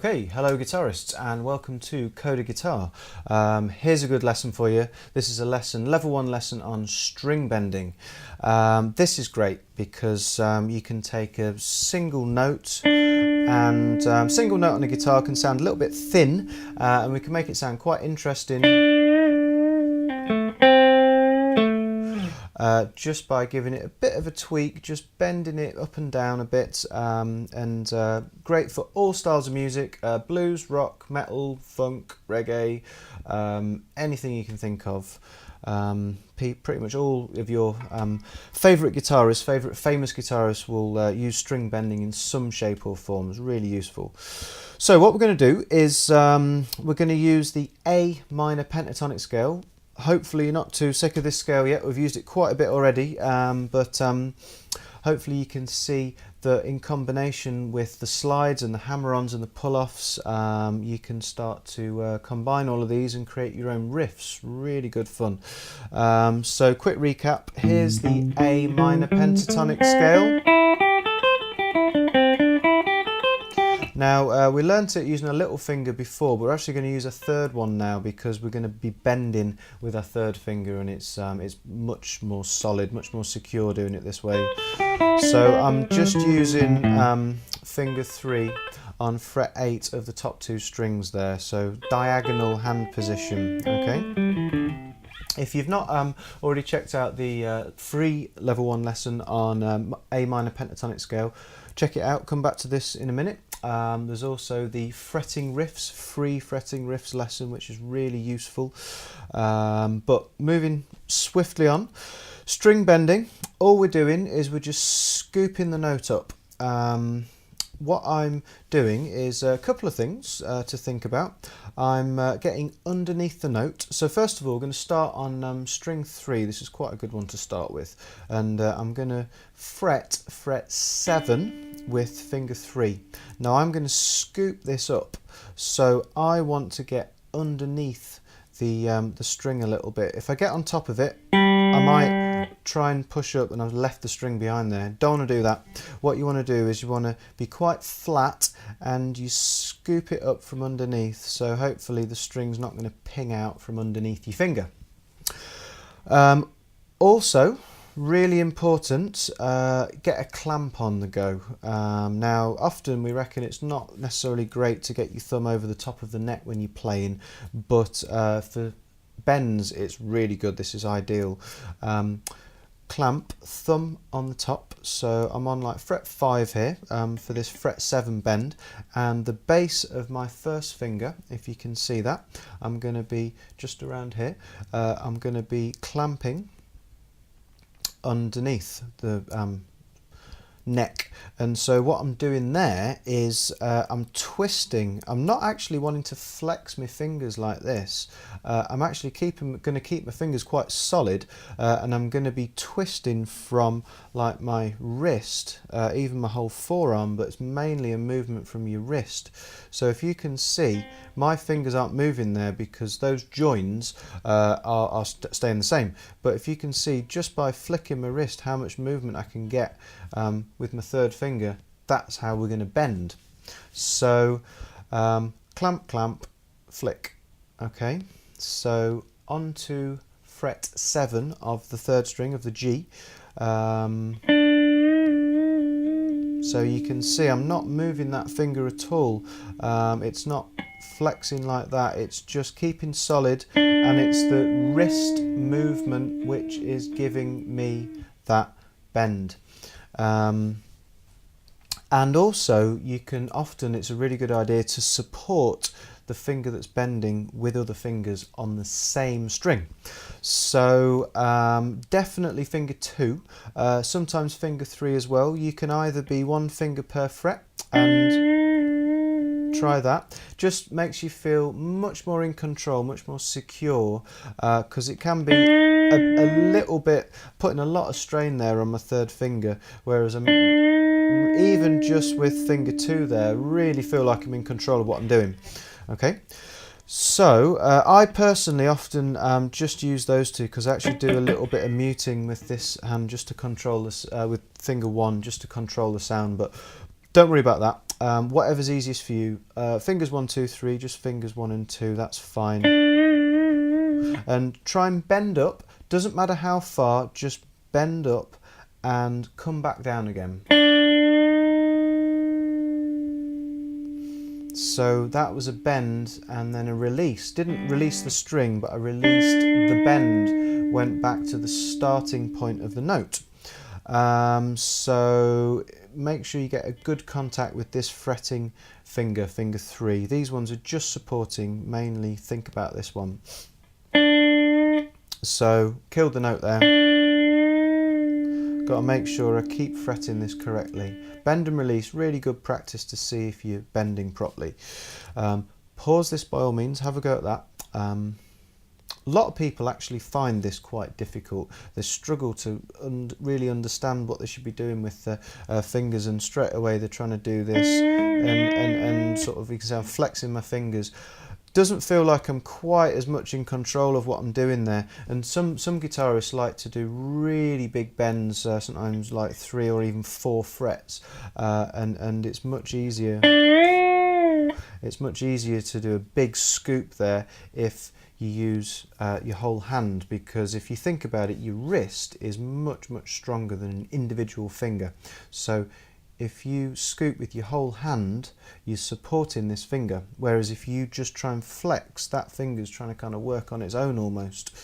Okay, hello guitarists and welcome to Coda Guitar. Here's a good lesson for you. This is a lesson, level 1 lesson on string bending. This is great because you can take a single note and single note on a guitar can sound a little bit thin and we can make it sound quite interesting just by giving it a bit of a tweak, just bending it up and down a bit, and great for all styles of music, blues, rock, metal, funk, reggae, anything you can think of. Pretty much all of your favourite guitarists, famous guitarists will use string bending in some shape or form. It's really useful. So what we're going to do is we're going to use the A minor pentatonic scale. Hopefully you're not too sick of this scale yet. We've used it quite a bit already, but hopefully you can see that in combination with the slides and the hammer-ons and the pull-offs, you can start to combine all of these and create your own riffs. Really good fun. So quick recap, here's the A minor pentatonic scale. Now we learnt it using a little finger before, but we're actually going to use a third one now because we're going to be bending with our third finger, and it's much more solid, much more secure doing it this way. So I'm just using finger 3 on fret 8 of the top 2 strings there, so diagonal hand position. Okay. If you've not already checked out the free level 1 lesson on A minor pentatonic scale, check it out, come back to this in a minute. There's also the fretting riffs, free fretting riffs lesson, which is really useful. But moving swiftly on, string bending, all we're doing is we're just scooping the note up. What I'm doing is a couple of things to think about. I'm getting underneath the note. So first of all, we're going to start on string 3. This is quite a good one to start with. And I'm going to fret 7 with finger 3. Now I'm going to scoop this up. So I want to get underneath the string a little bit. If I get on top of it, I might try and push up and I've left the string behind there. Don't want to do that. What you want to do is you want to be quite flat and you scoop it up from underneath, so hopefully the string's not going to ping out from underneath your finger. Also, really important, get a clamp on the go. Now often we reckon it's not necessarily great to get your thumb over the top of the neck when you're playing, but for bends it's really good. This is ideal. Clamp, thumb on the top, so I'm on like fret 5 here for this fret 7 bend, and the base of my first finger, if you can see that, I'm going to be just around here. I'm going to be clamping underneath the neck, and so what I'm doing there is I'm twisting. I'm not actually wanting to flex my fingers like this. I'm actually going to keep my fingers quite solid, and I'm going to be twisting from like my wrist, even my whole forearm, but it's mainly a movement from your wrist. So if you can see, my fingers aren't moving there because those joins are staying the same. But if you can see just by flicking my wrist how much movement I can get with my third finger, that's how we're going to bend. So clamp, clamp, flick. Okay, so on to fret 7 of the third string of the G. So you can see I'm not moving that finger at all. It's not flexing like that, it's just keeping solid, and it's the wrist movement which is giving me that bend. And also you can often, it's a really good idea to support the finger that's bending with other fingers on the same string. So definitely finger 2, sometimes finger 3 as well. You can either be one finger per fret, and try that. Just makes you feel much more in control, much more secure, because it can be a little bit putting a lot of strain there on my third finger, whereas I'm even just with finger 2 there, really feel like I'm in control of what I'm doing. Okay, so I personally often just use those two because I actually do a little bit of muting with this hand just to control this, with finger 1 just to control the sound, but don't worry about that. whatever's easiest for you. Fingers 1, 2, 3, just fingers 1 and 2, that's fine. And try and bend up, doesn't matter how far, just bend up and come back down again. So that was a bend and then a release. Didn't release the string, but I released the bend, went back to the starting point of the note. So make sure you get a good contact with this fretting finger, finger 3. These ones are just supporting, mainly think about this one. So killed the note there. Got to make sure I keep fretting this correctly. Bend and release, really good practice to see if you're bending properly. Pause this by all means, have a go at that. A lot of people actually find this quite difficult. They struggle to really understand what they should be doing with their fingers, and straight away they're trying to do this and sort of, you can say I'm flexing my fingers. Doesn't feel like I'm quite as much in control of what I'm doing there, and some guitarists like to do really big bends, sometimes like 3 or even 4 frets, and it's much easier. It's much easier to do a big scoop there if you use your whole hand, because if you think about it, your wrist is much stronger than an individual finger. So if you scoop with your whole hand, you're supporting this finger, whereas if you just try and flex, that finger's trying to kind of work on its own almost.